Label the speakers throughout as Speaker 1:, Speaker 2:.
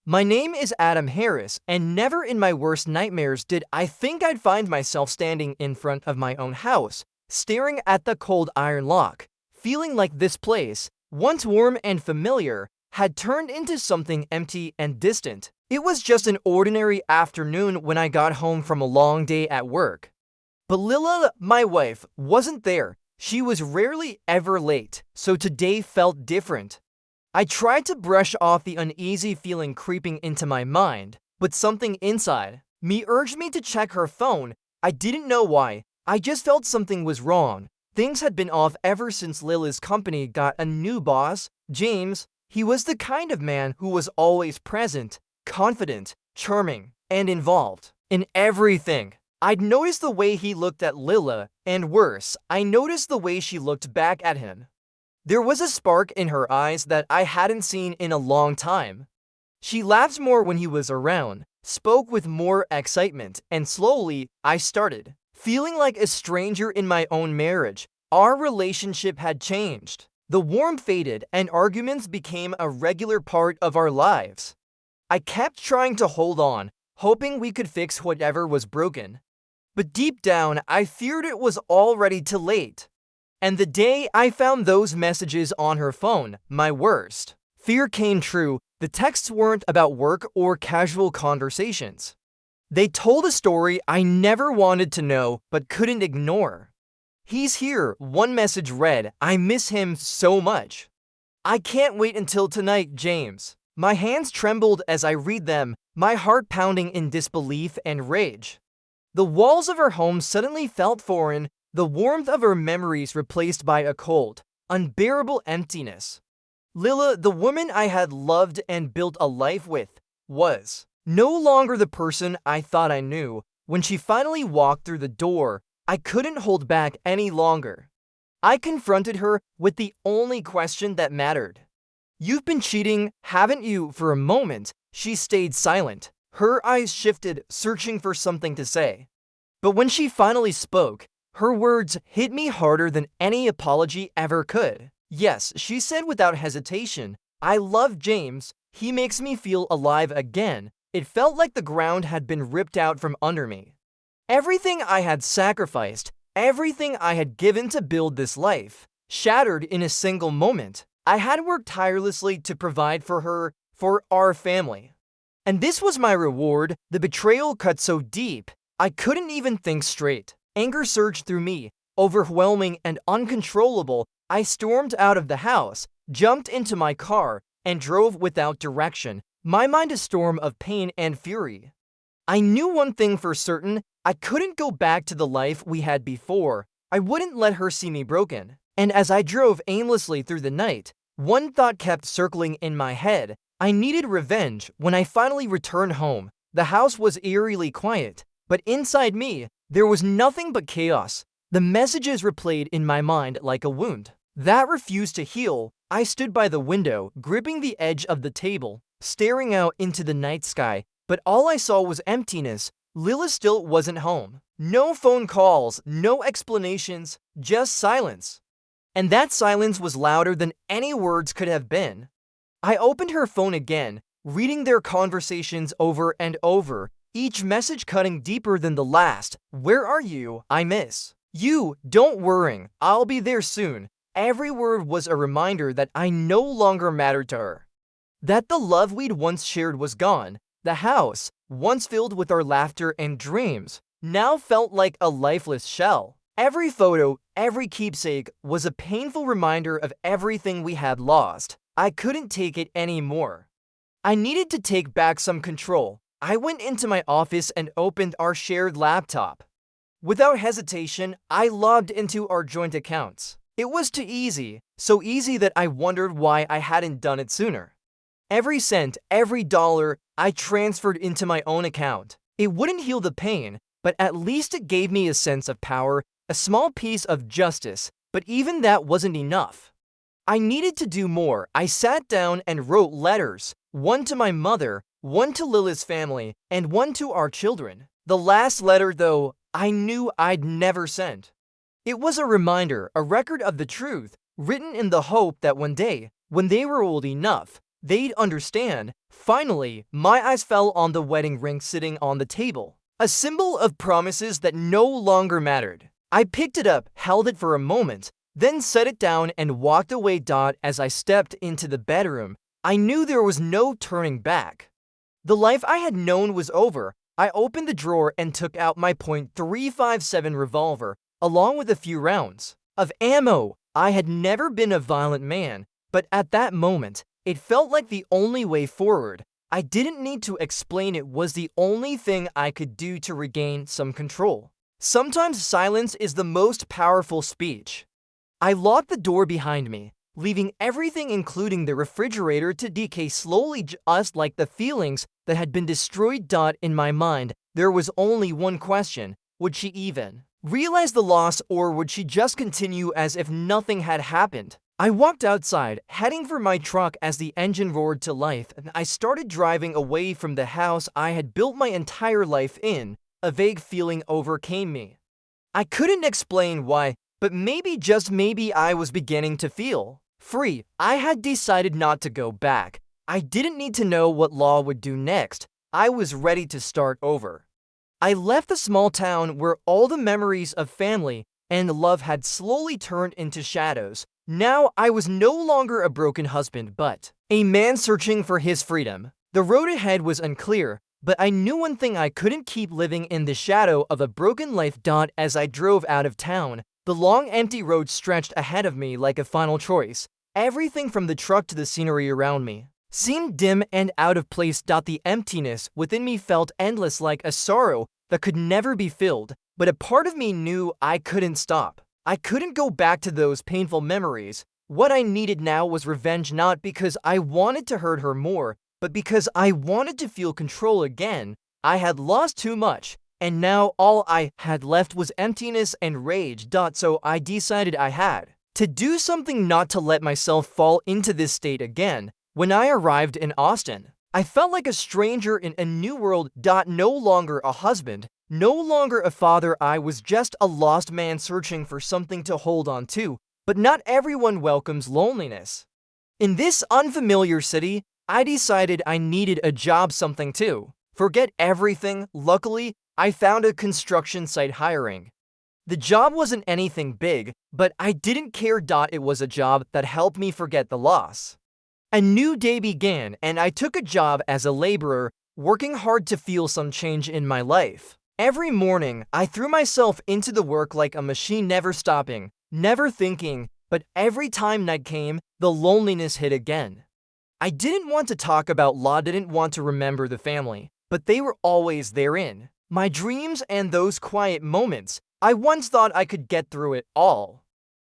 Speaker 1: My name is Adam Harris, and never in my worst nightmares did I think I'd find myself standing in front of my own house, staring at the cold iron lock, feeling like this place, once warm and familiar, had turned into something empty and distant. It was just an ordinary afternoon when I got home from a long day at work. But Lila, my wife, wasn't there. She was rarely ever late, so today felt different. I tried to brush off the uneasy feeling creeping into my mind, but something inside me urged me to check her phone. I didn't know why. I just felt something was wrong. Things had been off ever since Lila's company got a new boss, James. He was the kind of man who was always present, confident, charming, and involved in everything. I'd noticed the way he looked at Lila, and worse, I noticed the way she looked back at him. There was a spark in her eyes that I hadn't seen in a long time. She laughed more when he was around, spoke with more excitement, and slowly, I started feeling like a stranger in my own marriage. Our relationship had changed. The warmth faded, and arguments became a regular part of our lives. I kept trying to hold on, hoping we could fix whatever was broken. But deep down, I feared it was already too late. And the day I found those messages on her phone, my worst fear came true. The texts weren't about work or casual conversations. They told a story I never wanted to know but couldn't ignore. "He's here," one message read. "I miss him so much. I can't wait until tonight, James." My hands trembled as I read them, my heart pounding in disbelief and rage. The walls of her home suddenly felt foreign, the warmth of her memories replaced by a cold, unbearable emptiness. Lila, the woman I had loved and built a life with, was no longer the person I thought I knew. When she finally walked through the door, I couldn't hold back any longer. I confronted her with the only question that mattered. "You've been cheating, haven't you?" For a moment, she stayed silent. Her eyes shifted, searching for something to say. But when she finally spoke, her words hit me harder than any apology ever could. "Yes," she said without hesitation. "I love James. He makes me feel alive again." It felt like the ground had been ripped out from under me. Everything I had sacrificed, everything I had given to build this life, shattered in a single moment. I had worked tirelessly to provide for her, for our family. And this was my reward. The betrayal cut so deep, I couldn't even think straight. Anger surged through me, overwhelming and uncontrollable. I stormed out of the house, jumped into my car, and drove without direction, my mind a storm of pain and fury. I knew one thing for certain: I couldn't go back to the life we had before. I wouldn't let her see me broken. And as I drove aimlessly through the night, one thought kept circling in my head. I needed revenge. When I finally returned home, the house was eerily quiet, but inside me, there was nothing but chaos. The messages replayed in my mind like a wound that refused to heal. I stood by the window, gripping the edge of the table, staring out into the night sky, but all I saw was emptiness. Lila still wasn't home. No phone calls, no explanations, just silence. And that silence was louder than any words could have been. I opened her phone again, reading their conversations over and over, each message cutting deeper than the last. "Where are you? I miss you. Don't worry, I'll be there soon." Every word was a reminder that I no longer mattered to her. That the love we'd once shared was gone. The house, once filled with our laughter and dreams, now felt like a lifeless shell. Every photo, every keepsake was a painful reminder of everything we had lost. I couldn't take it anymore. I needed to take back some control. I went into my office and opened our shared laptop. Without hesitation, I logged into our joint accounts. It was too easy, so easy that I wondered why I hadn't done it sooner. Every cent, every dollar, I transferred into my own account. It wouldn't heal the pain, but at least it gave me a sense of power, a small piece of justice. But even that wasn't enough. I needed to do more. I sat down and wrote letters, one to my mother, one to Lila's family, and one to our children. The last letter, though, I knew I'd never sent. It was a reminder, a record of the truth, written in the hope that one day, when they were old enough, they'd understand. Finally, my eyes fell on the wedding ring sitting on the table, a symbol of promises that no longer mattered. I picked it up, held it for a moment, then set it down and walked away. As I stepped into the bedroom, I knew there was no turning back. The life I had known was over. I opened the drawer and took out my .357 revolver, along with a few rounds of ammo. I had never been a violent man, but at that moment, it felt like the only way forward. I didn't need to explain, it was the only thing I could do to regain some control. Sometimes silence is the most powerful speech. I locked the door behind me, leaving everything including the refrigerator to decay slowly, just like the feelings that had been destroyed. In my mind, there was only one question: would she even realize the loss, or would she just continue as if nothing had happened? I walked outside, heading for my truck as the engine roared to life, and I started driving away from the house I had built my entire life in. A vague feeling overcame me. I couldn't explain why, but maybe, just maybe, I was beginning to feel free. I had decided not to go back. I didn't need to know what law would do next. I was ready to start over. I left the small town where all the memories of family and love had slowly turned into shadows. Now I was no longer a broken husband, but a man searching for his freedom. The road ahead was unclear, but I knew one thing: I couldn't keep living in the shadow of a broken life. As I drove out of town, the long empty road stretched ahead of me like a final choice. Everything from the truck to the scenery around me seemed dim and out of place. The emptiness within me felt endless, like a sorrow that could never be filled. But a part of me knew I couldn't stop. I couldn't go back to those painful memories. What I needed now was revenge, not because I wanted to hurt her more, but because I wanted to feel control again. I had lost too much, and now all I had left was emptiness and rage. So I decided I had to do something, not to let myself fall into this state again. When I arrived in Austin, I felt like a stranger in a new world. No longer a husband, no longer a father. I was just a lost man searching for something to hold on to. But not everyone welcomes loneliness. In this unfamiliar city, I decided I needed a job, something to forget everything. Luckily, I found a construction site hiring. The job wasn't anything big, but I didn't care. It was a job that helped me forget the loss. A new day began, and I took a job as a laborer, working hard to feel some change in my life. Every morning, I threw myself into the work like a machine, never stopping, never thinking. But every time night came, the loneliness hit again. I didn't want to talk about law, didn't want to remember the family, but they were always there in my dreams and those quiet moments. I once thought I could get through it all.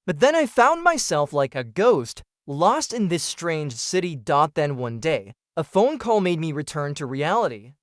Speaker 1: But then I found myself like a ghost, lost in this strange city. Then one day, a phone call made me return to reality.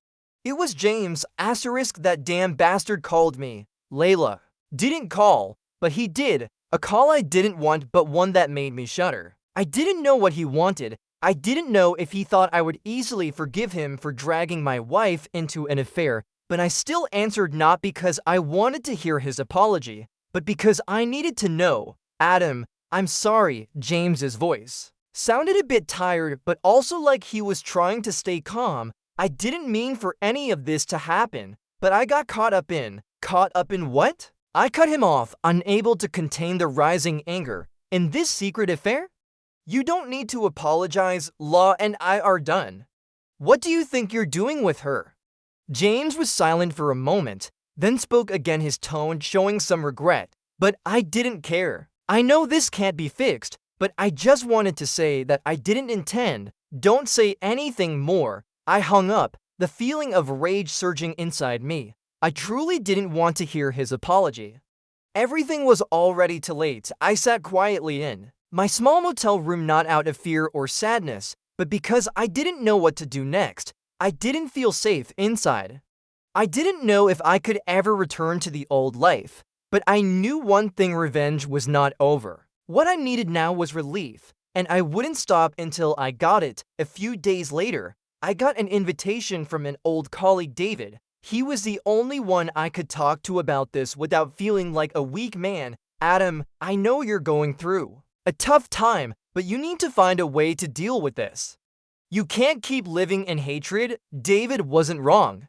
Speaker 1: It was James, that damn bastard called me. Layla didn't call, but he did. A call I didn't want, but one that made me shudder. I didn't know what he wanted. I didn't know if he thought I would easily forgive him for dragging my wife into an affair, but I still answered, not because I wanted to hear his apology, but because I needed to know. Adam, I'm sorry. James's voice sounded a bit tired, but also like he was trying to stay calm. I didn't mean for any of this to happen, but I got caught up in what? I cut him off, unable to contain the rising anger. In this secret affair? You don't need to apologize. Law and I are done. What do you think you're doing with her? James was silent for a moment, then spoke again, his tone showing some regret. But I didn't care. I know this can't be fixed, but I just wanted to say that I didn't intend. Don't say anything more. I hung up, the feeling of rage surging inside me. I truly didn't want to hear his apology. Everything was already too late. I sat quietly in my small motel room, not out of fear or sadness, but because I didn't know what to do next. I didn't feel safe inside. I didn't know if I could ever return to the old life, but I knew one thing: revenge was not over. What I needed now was relief, and I wouldn't stop until I got it. A few days later, I got an invitation from an old colleague, David. He was the only one I could talk to about this without feeling like a weak man. Adam, I know you're going through a tough time, but you need to find a way to deal with this. You can't keep living in hatred. David wasn't wrong.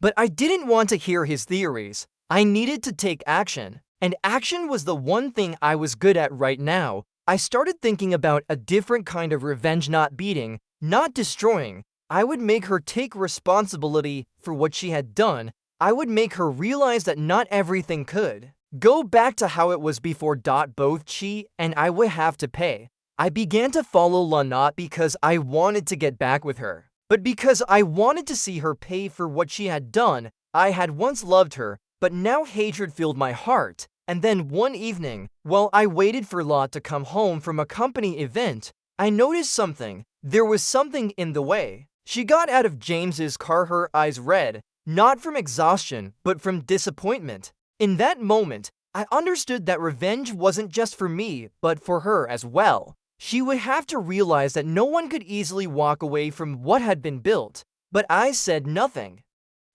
Speaker 1: But I didn't want to hear his theories. I needed to take action. And action was the one thing I was good at right now. I started thinking about a different kind of revenge, not beating, not destroying. I would make her take responsibility for what she had done. I would make her realize that not everything could go back to how it was before. Both she and I would have to pay. I began to follow La not because I wanted to get back with her, but because I wanted to see her pay for what she had done. I had once loved her, but now hatred filled my heart. And then one evening, while I waited for La to come home from a company event, I noticed something. There was something in the way. She got out of James's car, her eyes red, not from exhaustion, but from disappointment. In that moment, I understood that revenge wasn't just for me, but for her as well. She would have to realize that no one could easily walk away from what had been built. But I said nothing.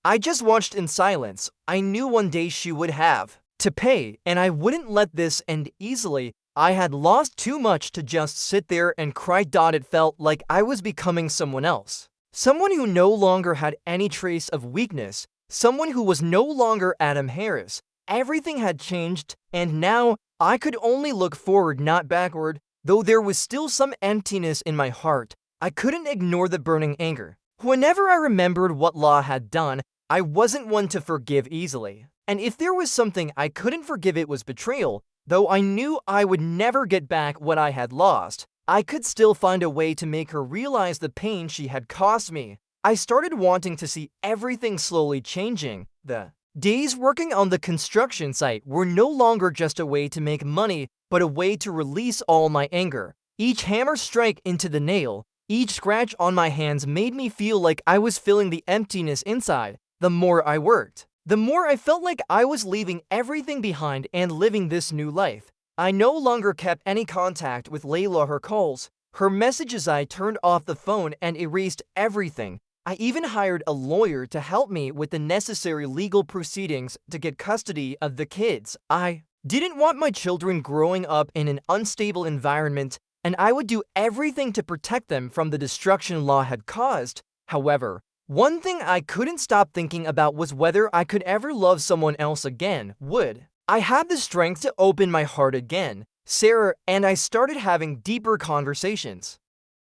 Speaker 1: I just watched in silence. I knew one day she would have to pay, and I wouldn't let this end easily. I had lost too much to just sit there and cry. It felt like I was becoming someone else. Someone who no longer had any trace of weakness. Someone who was no longer Adam Harris. Everything had changed, and now I could only look forward, not backward. Though there was still some emptiness in my heart, I couldn't ignore the burning anger. Whenever I remembered what La had done, I wasn't one to forgive easily. And if there was something I couldn't forgive, it was betrayal. Though I knew I would never get back what I had lost, I could still find a way to make her realize the pain she had caused me. I started wanting to see everything slowly changing. The days working on the construction site were no longer just a way to make money, but a way to release all my anger. Each hammer strike into the nail, each scratch on my hands made me feel like I was filling the emptiness inside. The more I worked, the more I felt like I was leaving everything behind and living this new life. I no longer kept any contact with Layla, her calls, her messages. I turned off the phone and erased everything. I even hired a lawyer to help me with the necessary legal proceedings to get custody of the kids. I didn't want my children growing up in an unstable environment, and I would do everything to protect them from the destruction La had caused. However, one thing I couldn't stop thinking about was whether I could ever love someone else again. Would I have the strength to open my heart again? Sarah and I started having deeper conversations.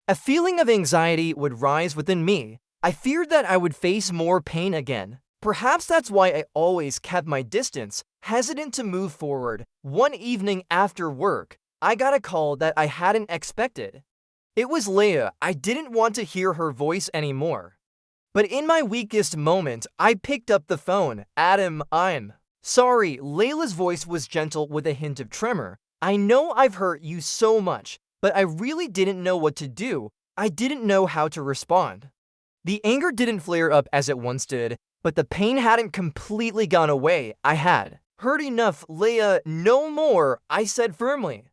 Speaker 1: A feeling of anxiety would rise within me. I feared that I would face more pain again. Perhaps that's why I always kept my distance, hesitant to move forward. One evening after work, I got a call that I hadn't expected. It was Leia. I didn't want to hear her voice anymore. But in my weakest moment, I picked up the phone. Adam, I'm sorry. Layla's voice was gentle with a hint of tremor. I know I've hurt you so much, but I really didn't know what to do. I didn't know how to respond. The anger didn't flare up as it once did, but the pain hadn't completely gone away. I had heard enough. Leia, no more, I said firmly.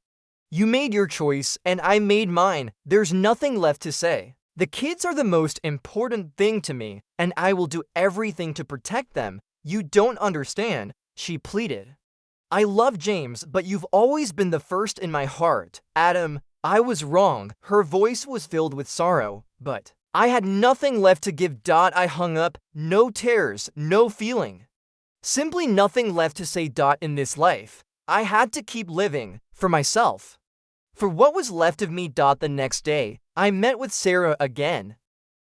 Speaker 1: You made your choice, and I made mine. There's nothing left to say. The kids are the most important thing to me, and I will do everything to protect them. You don't understand, she pleaded. I love James, but you've always been the first in my heart. Adam, I was wrong. Her voice was filled with sorrow, but I had nothing left to give. I hung up. No tears, no feeling. Simply nothing left to say. In this life, I had to keep living for myself. For what was left of me. The next day, I met with Sarah again.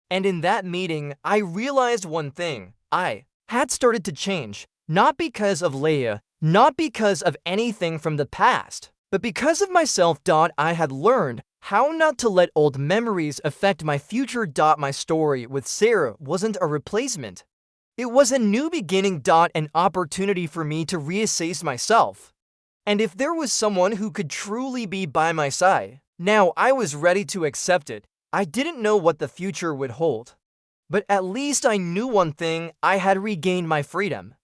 Speaker 1: And in that meeting, I realized one thing. I had started to change, not because of Leia, not because of anything from the past, but because of myself. I had learned how not to let old memories affect my future. My story with Sarah wasn't a replacement. It was a new beginning. An opportunity for me to reassess myself. And if there was someone who could truly be by my side, now I was ready to accept it. I didn't know what the future would hold. But at least I knew one thing. I had regained my freedom.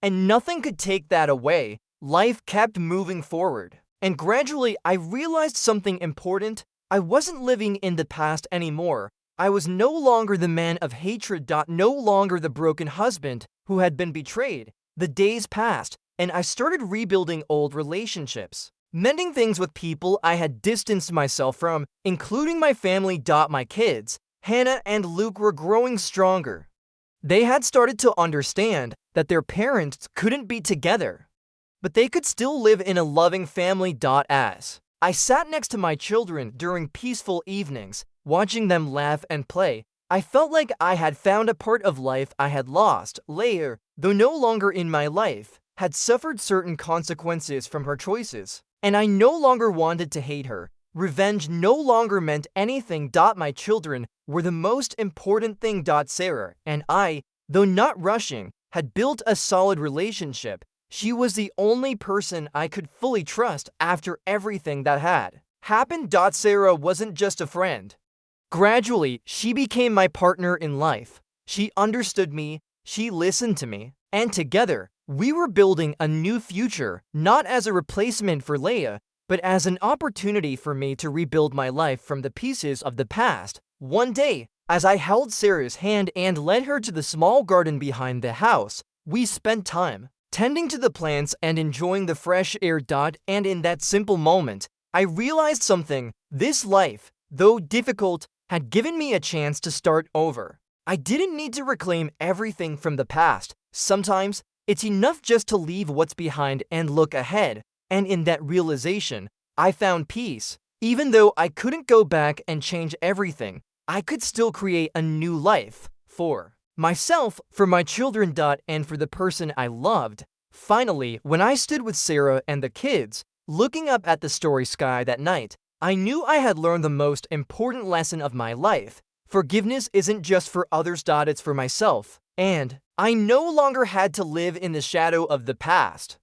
Speaker 1: And nothing could take that away. Life kept moving forward. And gradually, I realized something important. I wasn't living in the past anymore. I was no longer the man of hatred. No longer the broken husband who had been betrayed. The days passed, and I started rebuilding old relationships, mending things with people I had distanced myself from, including my family. My kids Hannah and Luke were growing stronger. They had started to understand that their parents couldn't be together, but they could still live in a loving family. As I sat next to my children during peaceful evenings, watching them laugh and play, I felt like I had found a part of life I had lost. Leia, though no longer in my life, had suffered certain consequences from her choices, and I no longer wanted to hate her. Revenge no longer meant anything. My children were the most important thing. Sarah and I, though not rushing, had built a solid relationship. She was the only person I could fully trust after everything that had happened. Sarah wasn't just a friend. Gradually, she became my partner in life. She understood me, she listened to me, and together, we were building a new future, not as a replacement for Leia, but as an opportunity for me to rebuild my life from the pieces of the past. One day, as I held Sarah's hand and led her to the small garden behind the house, we spent time tending to the plants and enjoying the fresh air. And in that simple moment, I realized something. This life, though difficult, had given me a chance to start over. I didn't need to reclaim everything from the past. Sometimes, it's enough just to leave what's behind and look ahead. And in that realization, I found peace. Even though I couldn't go back and change everything, I could still create a new life for myself, for my children. And for the person I loved. Finally, when I stood with Sarah and the kids, looking up at the starry sky that night, I knew I had learned the most important lesson of my life. Forgiveness isn't just for others. It's for myself. And I no longer had to live in the shadow of the past.